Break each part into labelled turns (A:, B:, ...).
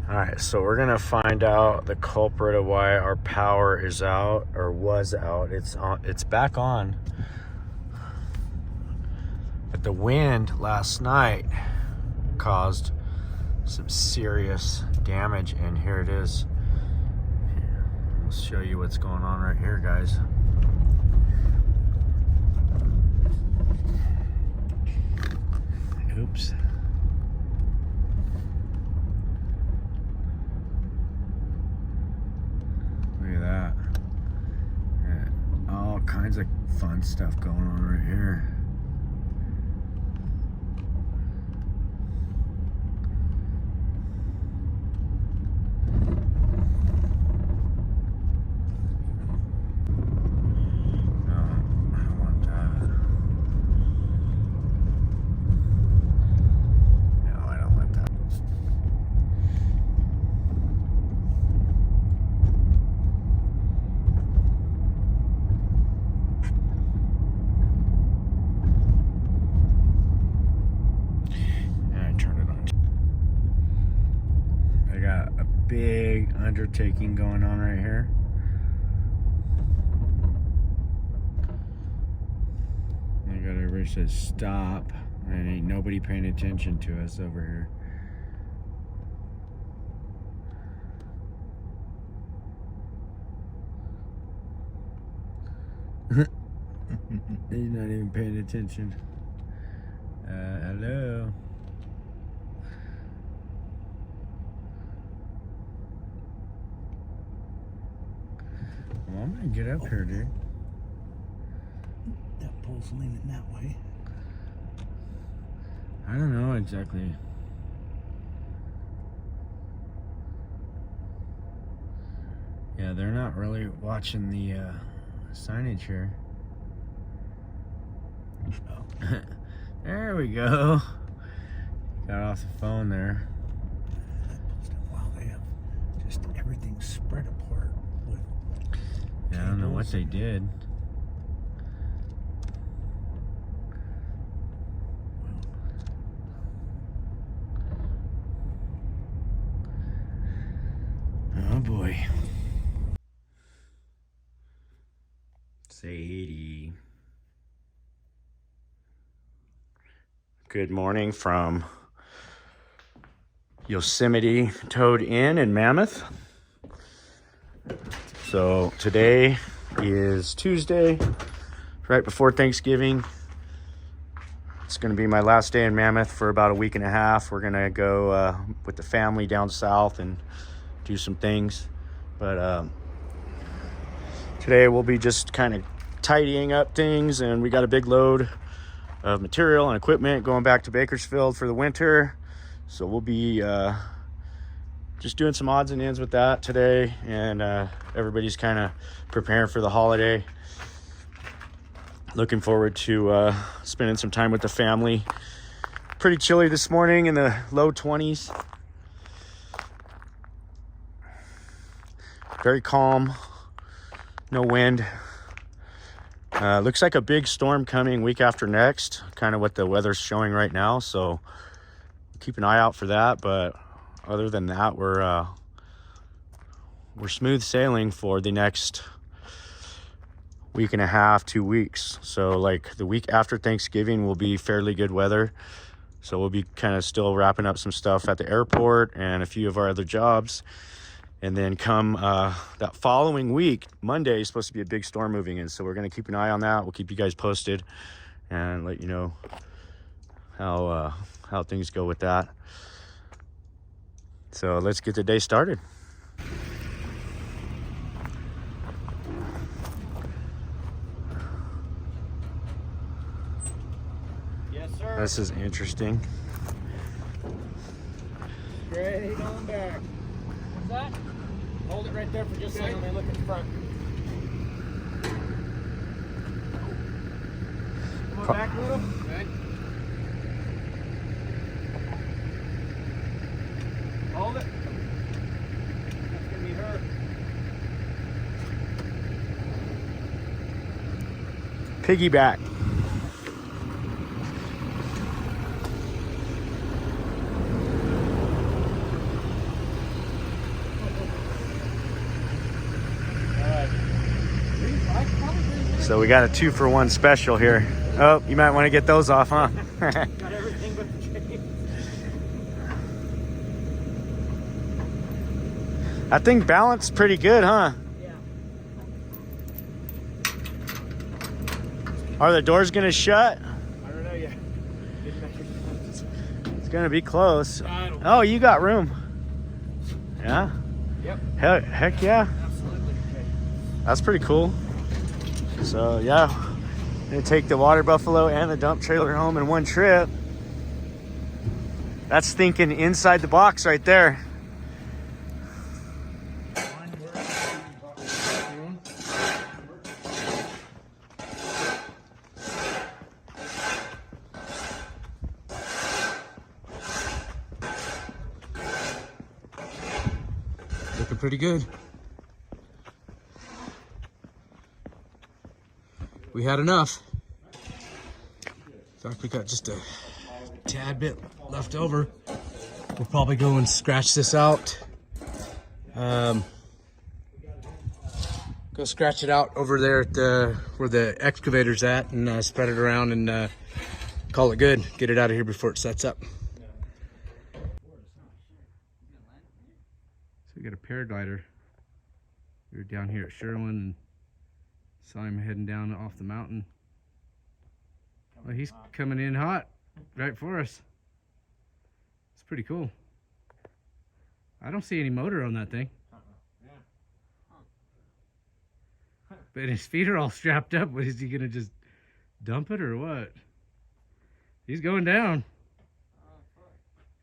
A: All right, so we're gonna find out the culprit of why our power is out or was out. It's on. It's back on. But the wind last night caused some serious damage, and here it is. I'll show you what's going on right here, guys. Oops. Look at that. Yeah, all kinds of fun stuff going on right here. Big undertaking going on right here. I got everybody says stop, and ain't nobody paying attention to us over here. He's not even paying attention. Hello. Well, I'm gonna get up here, dude.
B: That pole's leaning that way.
A: I don't know exactly. Yeah, they're not really watching the signage here. Oh. There we go. Got off the phone there.
B: Wow, they have just everything spread apart.
A: Yeah, I don't know what they did. Oh boy. Sadie. Good morning from Yosemite Toad Inn in Mammoth. So today is Tuesday, right before Thanksgiving. It's going to be my last day in Mammoth for about a week and a half. We're going to go with the family down south and do some things. But today we'll be just kind of tidying up things, and we got a big load of material and equipment going back to Bakersfield for the winter. So we'll be just doing some odds and ends with that today, and everybody's kind of preparing for the holiday. Looking forward to spending some time with the family. Pretty chilly this morning, in the low 20s. Very calm, no wind. Looks like a big storm coming week after next, kind of what the weather's showing right now, so keep an eye out for that. But other than that, we're smooth sailing for the next week and a half, 2 weeks. So like the week after Thanksgiving will be fairly good weather. So we'll be kind of still wrapping up some stuff at the airport and a few of our other jobs. And then come that following week, Monday is supposed to be a big storm moving in. So we're going to keep an eye on that. We'll keep you guys posted and let you know how things go with that. So let's get the day started.
B: Yes, sir.
A: This is interesting.
B: Straight on back. What's that? Hold it right there for just a second. Let me look in front. Come on back a little. Good. Hold it. That's going to be her.
A: Piggyback. So we got a 2-for-1 special here. Oh, you might want to get those off, huh?
B: Got everything but the chains.
A: That thing balanced pretty good, huh?
B: Yeah.
A: Are the doors gonna shut?
B: I don't know yet.
A: It's gonna be close.
B: I don't
A: Oh, you got room. Yeah?
B: Yep.
A: Heck yeah.
B: Absolutely. Okay.
A: That's pretty cool. So yeah, gonna take the water buffalo and the dump trailer home in one trip. That's thinking inside the box right there.
B: Looking pretty good. We had enough. In fact, we got just a tad bit left over. We'll probably go and scratch this out. Go scratch it out over there at where the excavator's at, and spread it around and call it good. Get it out of here before it sets up. So we got a paraglider. We were down here at Sherwin and saw him heading down off the mountain. Well, he's coming in hot right for us. It's pretty cool. I don't see any motor on that thing. But his feet are all strapped up. What, is he gonna just dump it or what? He's going down.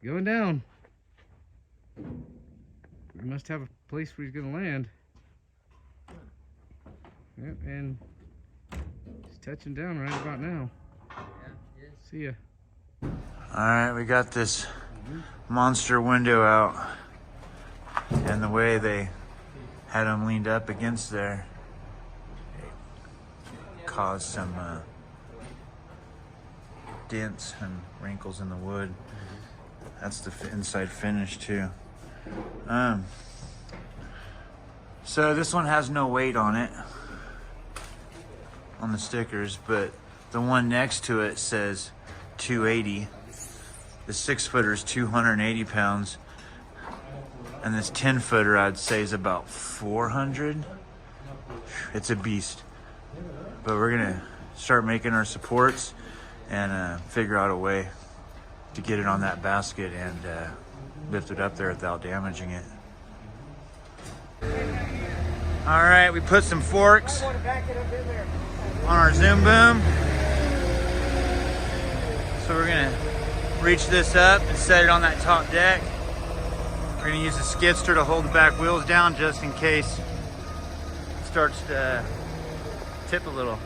B: Going down. We must have a place where he's gonna land. Yep, and he's touching down right about now. See ya.
C: Alright, we got this monster window out, and the way they had them leaned up against there, it caused some dents and wrinkles in the wood. That's the inside finish too. So this one has no weight on it, on the stickers, but the one next to it says 280. The 6-footer is 280 pounds, and this 10-footer I'd say is about 400. It's a beast. But we're gonna start making our supports and figure out a way to get it on that basket and lift it up there without damaging it. All right, we put some forks on our Zoom boom. So we're gonna reach this up and set it on that top deck. We're gonna use the skidster to hold the back wheels down just in case it starts to tip a little.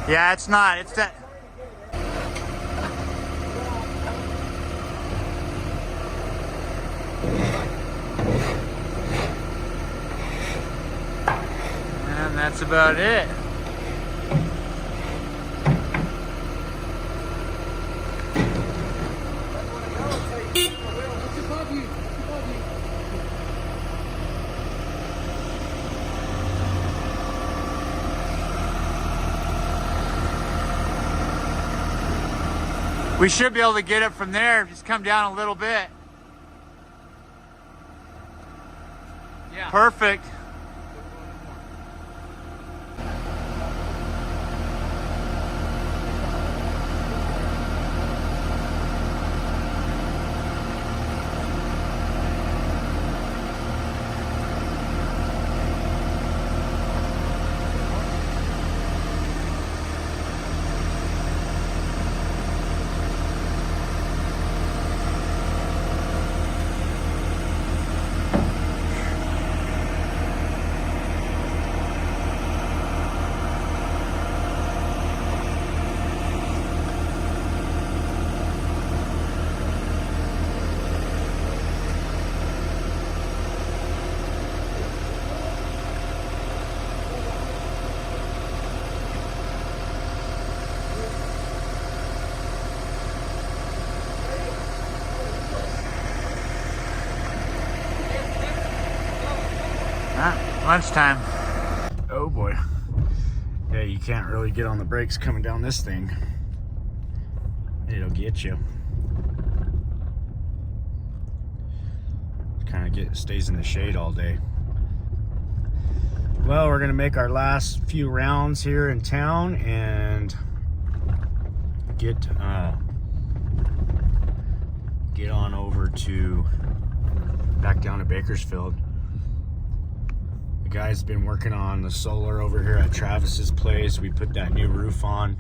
C: Yeah, it's not. It's that. And that's about it. We should be able to get it from there. Just come down a little bit. Yeah. Perfect. Lunchtime.
A: Oh boy. Yeah, you can't really get on the brakes coming down this thing. It'll get you. Kind of stays in the shade all day. Well, we're gonna make our last few rounds here in town and get on over to back down to Bakersfield. The guy's been working on the solar over here at Travis's place. We put that new roof on,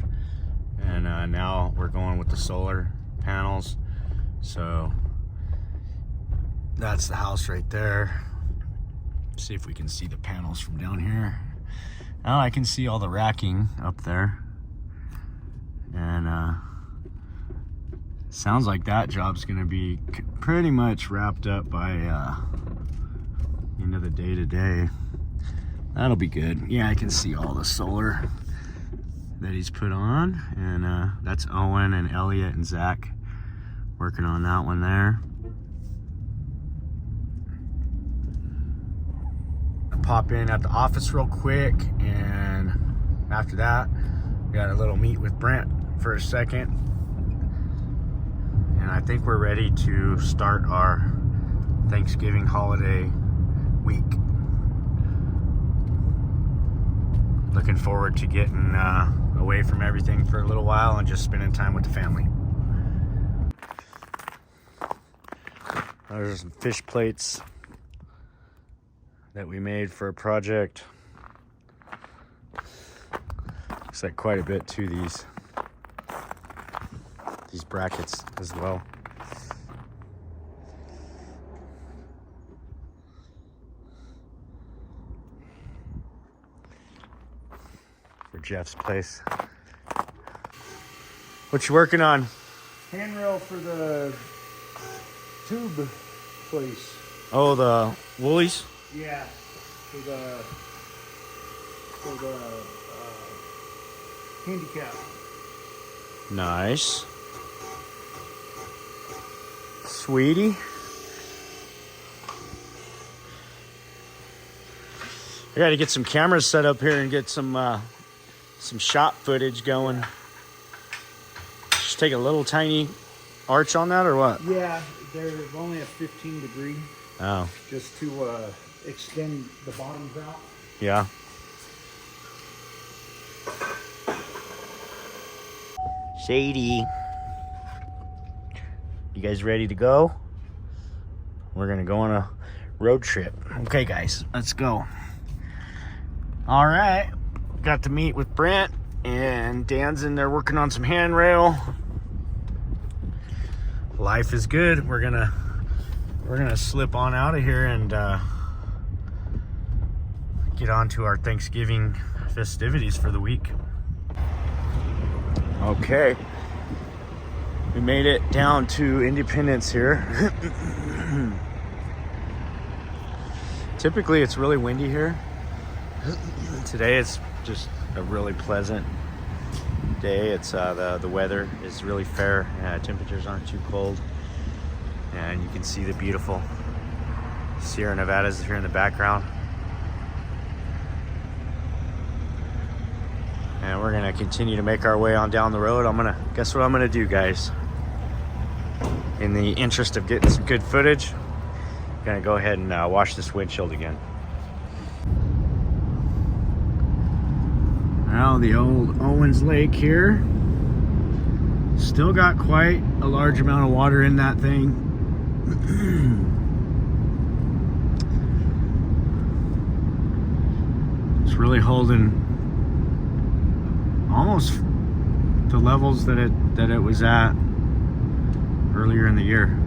A: and now we're going with the solar panels. So that's the house right there. See if we can see the panels from down here. Now I can see all the racking up there, and sounds like that job's gonna be pretty much wrapped up by end of the day today. That'll be good. Yeah, I can see all the solar that he's put on, and that's Owen and Elliot and Zach working on that one there. I'll pop in at the office real quick, and after that, we got a little meet with Brent for a second, and I think we're ready to start our Thanksgiving holiday week. Looking forward to getting away from everything for a little while and just spending time with the family. There's some fish plates that we made for a project. Looks like quite a bit to these brackets as well. For Jeff's place. What you working on?
B: Handrail for the tube place.
A: Oh, the Woolies?
B: Yeah, for the handicap.
A: Nice. Sweetie. I got to get some cameras set up here and get some shot footage going. Just take a little tiny arch on that, or what?
B: Yeah, they're only a 15 degree,
A: Oh,
B: just to extend the bottoms out.
A: yeah. Shady. You guys ready to go? We're gonna go on a road trip. Okay, guys, let's go. All right, got to meet with Brent, and Dan's in there working on some handrail. Life is good. We're gonna slip on out of here and get on to our Thanksgiving festivities for the week. Okay, we made it down to Independence here. Typically it's really windy here. Today it's just a really pleasant day. It's the weather is really fair. Temperatures aren't too cold, and you can see the beautiful Sierra Nevadas here in the background. And we're gonna continue to make our way on down the road. Guess what I'm gonna do, guys? In the interest of getting some good footage, I'm gonna go ahead and wash this windshield again. Now the old Owens Lake here. Still got quite a large amount of water in that thing. It's really holding almost the levels that it was at earlier in the year.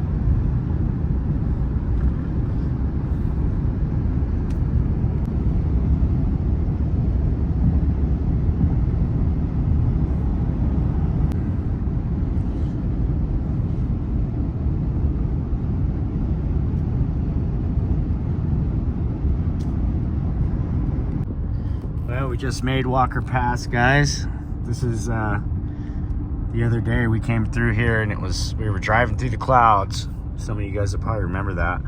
A: Well, we just made Walker Pass, guys. This is the other day we came through here, and we were driving through the clouds. Some of you guys will probably remember that.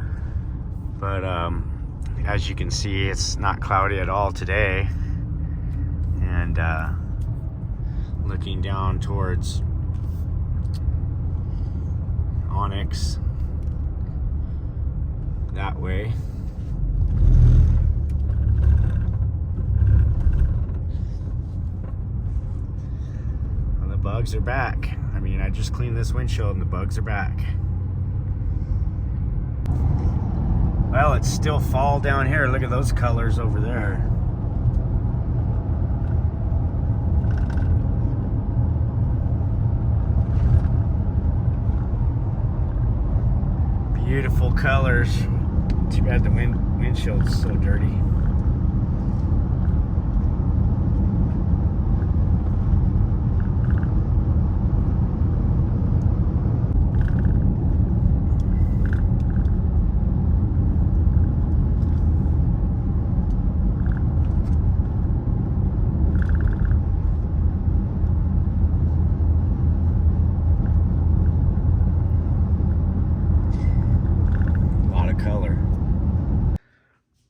A: But As you can see, it's not cloudy at all today. And looking down towards Onyx that way. Well, the bugs are back. I mean, I just cleaned this windshield and the bugs are back. Well, it's still fall down here. Look at those colors over there. Beautiful colors. Too bad the windshield's so dirty.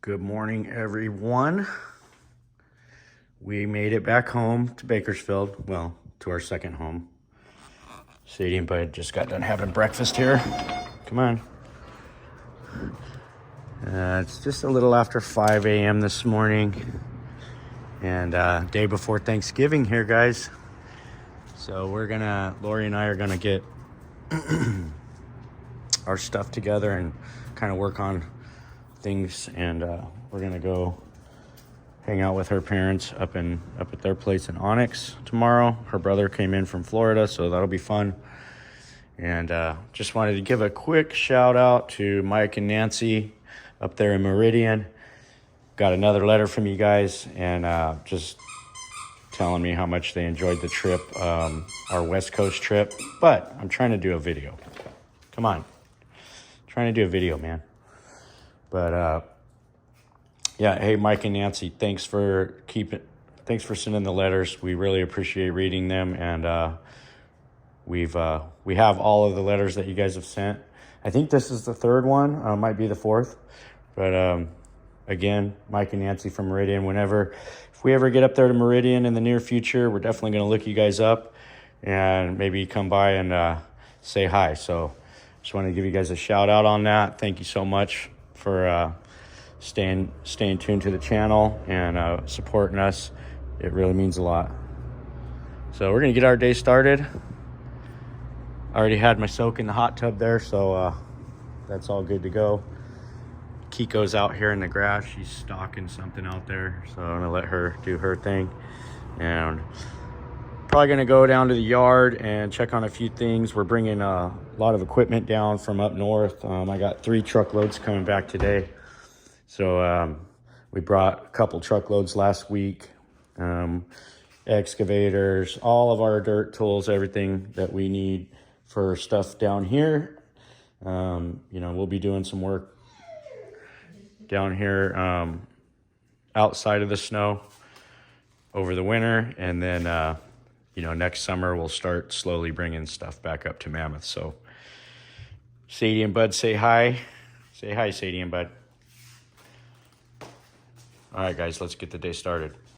A: Good morning, everyone. We made it back home to Bakersfield. Well, to our second home. Sadie and Bud just got done having breakfast here. Come on. It's just a little after 5 a.m. this morning. And day before Thanksgiving here, guys. So Lori and I are gonna get our stuff together and kind of work on things, and we're gonna go hang out with her parents up at their place in Onyx tomorrow. Her brother came in from Florida, so that'll be fun. And just wanted to give a quick shout out to Mike and Nancy up there in Meridian. Got another letter from you guys, and just telling me how much they enjoyed the trip, our West Coast trip. But I'm trying to do a video. Come on, trying to do a video, man. But yeah, hey Mike and Nancy, thanks for sending the letters. We really appreciate reading them, and we have all of the letters that you guys have sent. I think this is the third one, might be the fourth. But again, Mike and Nancy from Meridian. If we ever get up there to Meridian in the near future, we're definitely going to look you guys up and maybe come by and say hi. So just want to give you guys a shout out on that. Thank you so much for staying tuned to the channel and supporting us. It really means a lot. So we're gonna get our day started. I already had my soak in the hot tub there, so that's all good to go. Kiko's out here in the grass. She's stalking something out there, so I'm gonna let her do her thing. And probably gonna go down to the yard and check on a few things. We're bringing a lot of equipment down from up north. I got 3 truckloads coming back today. So we brought a couple truckloads last week. Excavators, all of our dirt tools, everything that we need for stuff down here. We'll be doing some work down here outside of the snow over the winter, and then next summer we'll start slowly bringing stuff back up to Mammoth. So Sadie and Bud, say hi. Say hi, Sadie and Bud. All right, guys, let's get the day started.